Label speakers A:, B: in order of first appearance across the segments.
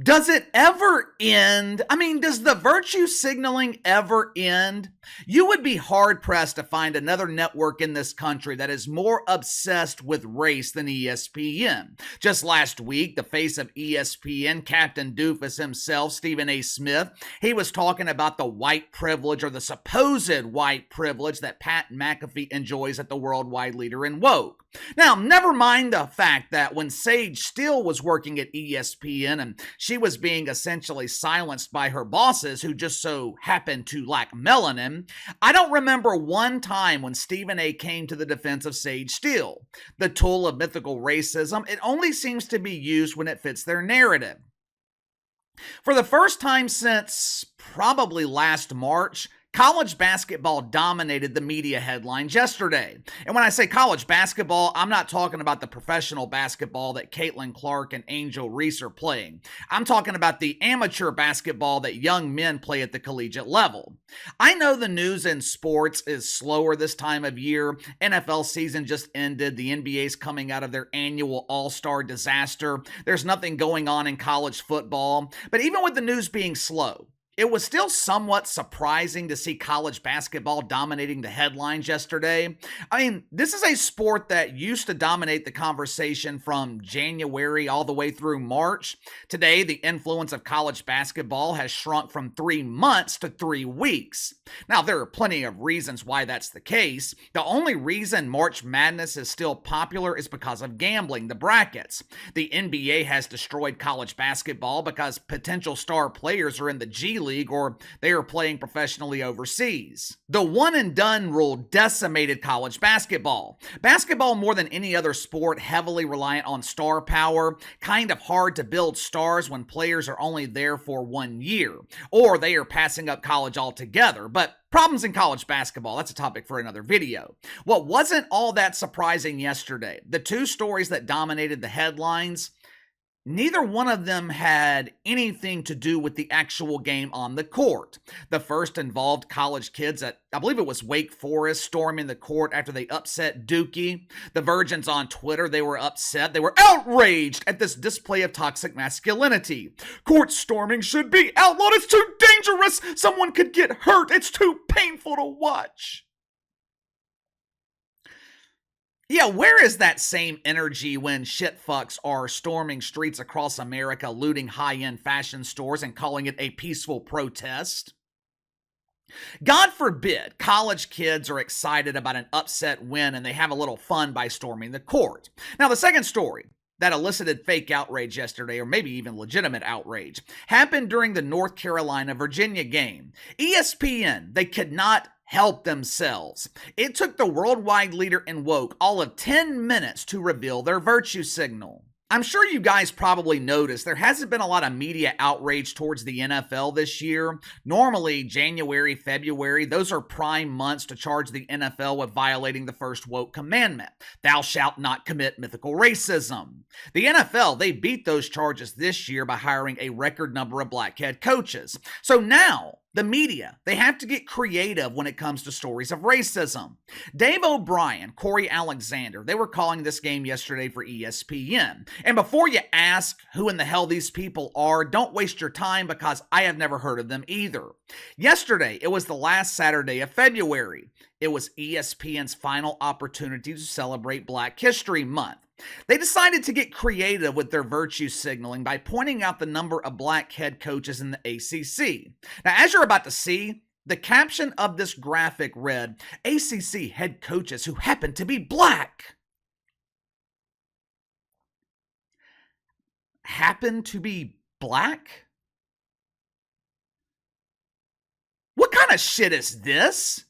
A: Does it ever end? I mean, does the virtue signaling ever end? You would be hard pressed to find another network in this country that is more obsessed with race than ESPN. Just last week, the face of ESPN, Captain Doofus himself, Stephen A. Smith, he was talking about the white privilege or the supposed white privilege that Pat McAfee enjoys at the worldwide leader in woke. Now, never mind the fact that when Sage Steele was working at ESPN and she was being essentially silenced by her bosses who just so happened to lack melanin, I don't remember one time when Stephen A. came to the defense of Sage Steele. The tool of mythical racism, it only seems to be used when it fits their narrative. For the first time since probably last March, college basketball dominated the media headlines yesterday. And when I say college basketball, I'm not talking about the professional basketball that Caitlin Clark and Angel Reese are playing. I'm talking about the amateur basketball that young men play at the collegiate level. I know the news in sports is slower this time of year. NFL season just ended. The NBA's coming out of their annual All-Star disaster. There's nothing going on in college football. But even with the news being slow, it was still somewhat surprising to see college basketball dominating the headlines yesterday. I mean, this is a sport that used to dominate the conversation from January all the way through March. Today, the influence of college basketball has shrunk from 3 months to 3 weeks. Now, there are plenty of reasons why that's the case. The only reason March Madness is still popular is because of gambling, the brackets. The NBA has destroyed college basketball because potential star players are in the G League or they are playing professionally overseas. The one and done rule decimated college basketball. Basketball, more than any other sport, heavily reliant on star power. Kind of hard to build stars when players are only there for 1 year, or they are passing up college altogether. But problems in college basketball, that's a topic for another video. What wasn't all that surprising yesterday, the two stories that dominated the headlines, neither one of them had anything to do with the actual game on the court. The first involved college kids at, I believe it was Wake Forest, storming the court after they upset Dookie. The virgins on Twitter, they were upset. They were outraged at this display of toxic masculinity. Court storming should be outlawed. It's too dangerous. Someone could get hurt. It's too painful to watch. Yeah, where is that same energy when shitfucks are storming streets across America, looting high-end fashion stores and calling it a peaceful protest? God forbid college kids are excited about an upset win and they have a little fun by storming the court. Now, the second story that elicited fake outrage yesterday, or maybe even legitimate outrage, happened during the North Carolina-Virginia game. ESPN, they could not help themselves. It took the worldwide leader in woke all of 10 minutes to reveal their virtue signal. I'm sure you guys probably noticed there hasn't been a lot of media outrage towards the NFL this year. Normally, January, February, those are prime months to charge the NFL with violating the first woke commandment. Thou shalt not commit mythical racism. The NFL, they beat those charges this year by hiring a record number of blackhead coaches. So now, the media, they have to get creative when it comes to stories of racism. Dave OBrien, Corey Alexander, they were calling this game yesterday for ESPN. And before you ask who in the hell these people are, don't waste your time because I have never heard of them either. Yesterday, it was the last Saturday of February. It was ESPN's final opportunity to celebrate Black History Month. They decided to get creative with their virtue signaling by pointing out the number of black head coaches in the ACC. Now, as you're about to see, the caption of this graphic read, ACC head coaches who happen to be black. Happen to be black? What kind of shit is this?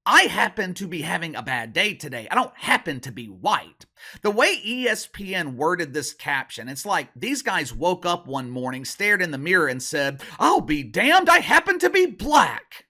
A: I happen to be having a bad day today. I don't happen to be white. The way ESPN worded this caption, it's like these guys woke up one morning, stared in the mirror and said, I'll be damned, I happen to be black.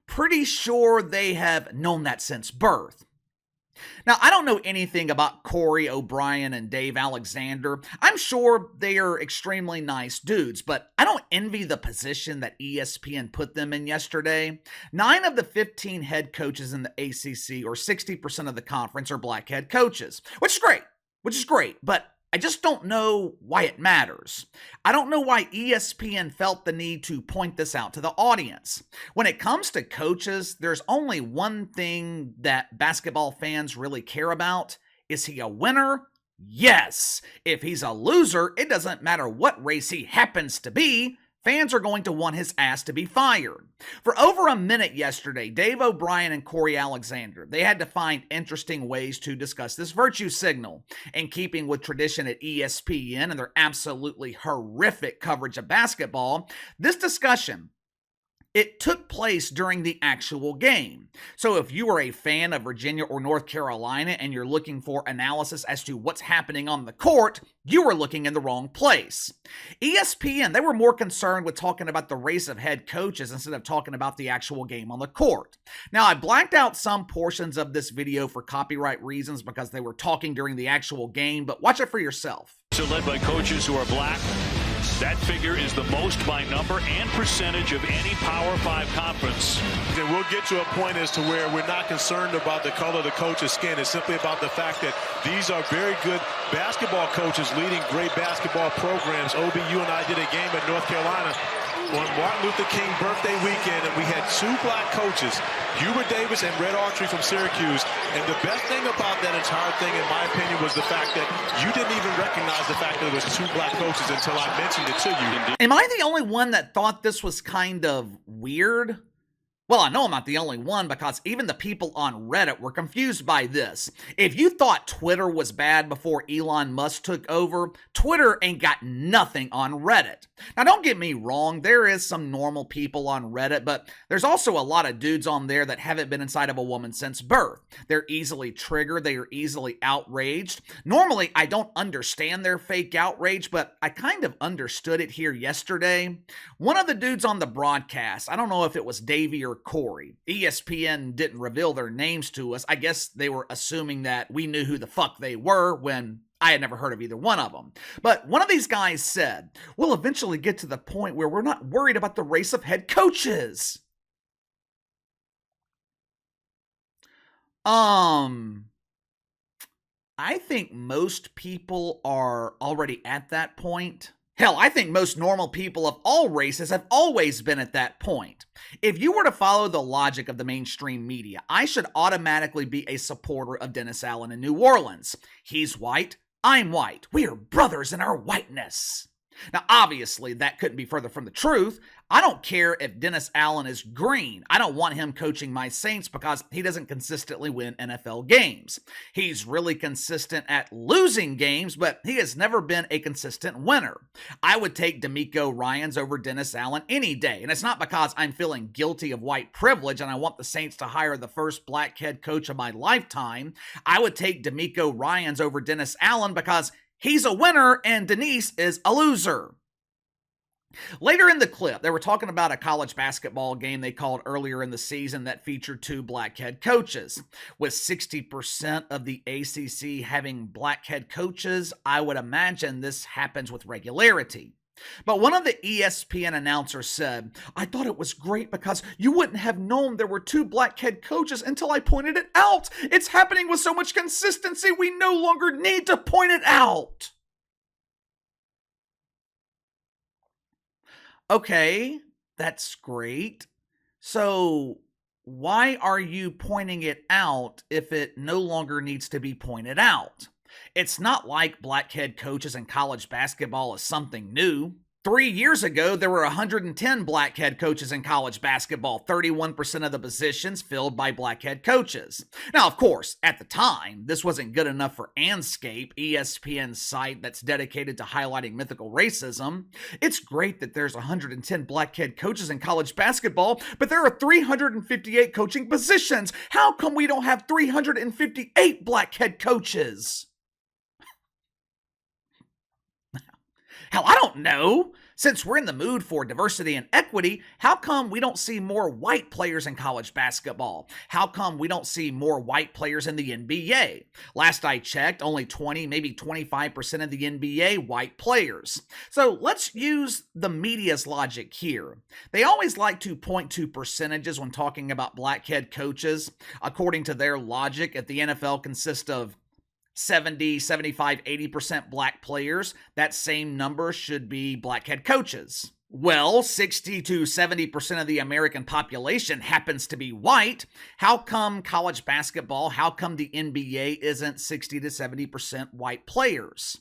A: Pretty sure they have known that since birth. Now, I don't know anything about Corey OBrien and Dave Alexander. I'm sure they are extremely nice dudes, but I don't envy the position that ESPN put them in yesterday. 9 of the 15 head coaches in the ACC, or 60% of the conference, are black head coaches, which is great. But I just don't know why it matters. I don't know why ESPN felt the need to point this out to the audience. When it comes to coaches, there's only one thing that basketball fans really care about. Is he a winner? Yes. If he's a loser, it doesn't matter what race he happens to be. Fans are going to want his ass to be fired. For over a minute yesterday, Dave OBrien and Corey Alexander, they had to find interesting ways to discuss this virtue signal. In keeping with tradition at ESPN and their absolutely horrific coverage of basketball, this discussion, it took place during the actual game. So if you are a fan of Virginia or North Carolina and you're looking for analysis as to what's happening on the court, you were looking in the wrong place. ESPN, they were more concerned with talking about the race of head coaches instead of talking about the actual game on the court. Now, I blacked out some portions of this video for copyright reasons because they were talking during the actual game, but watch it for yourself.
B: So led by coaches who are black. That figure is the most by number and percentage of any Power 5 conference.
C: And we'll get to a point as to where we're not concerned about the color of the coach's skin. It's simply about the fact that these are very good basketball coaches leading great basketball programs. OBU and I did a game at North Carolina on Martin Luther King birthday weekend, and we had two black coaches, Hubert Davis and Red Autry from Syracuse. And the best thing about that entire thing, in my opinion, was the fact that you didn't even recognize the fact that it was two black coaches until I mentioned it to you.
A: Am I the only one that thought this was kind of weird? Well, I know I'm not the only one because even the people on Reddit were confused by this. If you thought Twitter was bad before Elon Musk took over, Twitter ain't got nothing on Reddit. Now, don't get me wrong, there is some normal people on Reddit, but there's also a lot of dudes on there that haven't been inside of a woman since birth. They're easily triggered, they are easily outraged. Normally, I don't understand their fake outrage, but I kind of understood it here yesterday. One of the dudes on the broadcast, I don't know if it was Davey or Corey. ESPN didn't reveal their names to us. I guess they were assuming that we knew who the fuck they were when I had never heard of either one of them. But one of these guys said, we'll eventually get to the point where we're not worried about the race of head coaches. I think most people are already at that point. Hell, I think most normal people of all races have always been at that point. If you were to follow the logic of the mainstream media, I should automatically be a supporter of Dennis Allen in New Orleans. He's white, I'm white. We are brothers in our whiteness. Now, obviously, that couldn't be further from the truth. I don't care if Dennis Allen is green. I don't want him coaching my Saints because he doesn't consistently win NFL games. He's really consistent at losing games, but he has never been a consistent winner. I would take D'Amico Ryans over Dennis Allen any day, and it's not because I'm feeling guilty of white privilege and I want the Saints to hire the first black head coach of my lifetime. I would take D'Amico Ryans over Dennis Allen because he's a winner and Denise is a loser. Later in the clip, they were talking about a college basketball game they called earlier in the season that featured two black head coaches. With 60% of the ACC having black head coaches, I would imagine this happens with regularity. But one of the ESPN announcers said, I thought it was great because you wouldn't have known there were two black head coaches until I pointed it out. It's happening with so much consistency, we no longer need to point it out. Okay, that's great. So why are you pointing it out if it no longer needs to be pointed out? It's not like black head coaches in college basketball is something new. 3 years ago, there were 110 black head coaches in college basketball, 31% of the positions filled by black head coaches. Now, of course, at the time, this wasn't good enough for Anscape, ESPN's site that's dedicated to highlighting mythical racism. It's great that there's 110 black head coaches in college basketball, but there are 358 coaching positions. How come we don't have 358 black head coaches? Hell, I don't know. Since we're in the mood for diversity and equity, how come we don't see more white players in college basketball? How come we don't see more white players in the NBA? Last I checked, only 20, maybe 25% of the NBA white players. So let's use the media's logic here. They always like to point to percentages when talking about black head coaches. According to their logic, if the NFL consists of 70, 75, 80% black players, that same number should be blackhead coaches. Well, 60 to 70% of the American population happens to be white. How come college basketball, how come the NBA isn't 60 to 70% white players?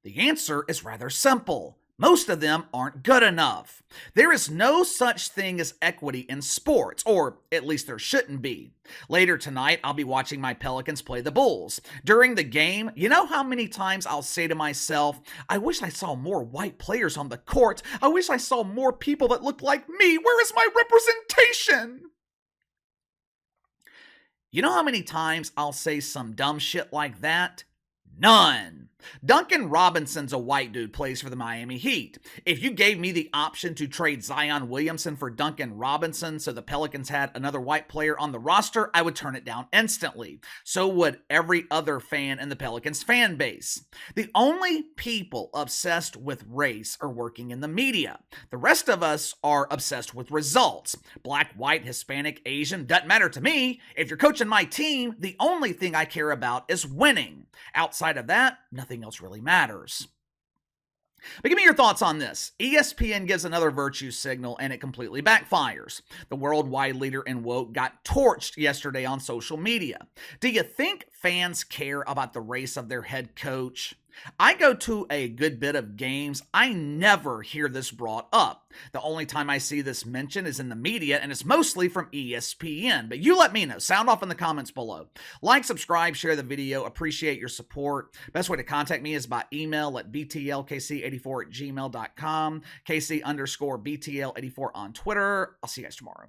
A: The answer is rather simple. Most of them aren't good enough. There is no such thing as equity in sports, or at least there shouldn't be. Later tonight, I'll be watching my Pelicans play the Bulls. During the game, you know how many times I'll say to myself, I wish I saw more white players on the court. I wish I saw more people that look like me. Where is my representation? You know how many times I'll say some dumb shit like that? None. Duncan Robinson's a white dude, plays for the Miami Heat. If you gave me the option to trade Zion Williamson for Duncan Robinson so the Pelicans had another white player on the roster, I would turn it down instantly. So would every other fan in the Pelicans fan base. The only people obsessed with race are working in the media. The rest of us are obsessed with results. Black, white, Hispanic, Asian, doesn't matter to me. If you're coaching my team, the only thing I care about is winning. Outside of that, nothing else really matters. But give me your thoughts on this. ESPN gives another virtue signal and it completely backfires. The worldwide leader in woke got torched yesterday on social media. Do you think fans care about the race of their head coach? I go to a good bit of games. I never hear this brought up. The only time I see this mentioned is in the media, and it's mostly from ESPN. But you let me know. Sound off in the comments below. Like, subscribe, share the video. Appreciate your support. Best way to contact me is by email at btlkc84@gmail.com, KC_BTL84 on Twitter. I'll see you guys tomorrow.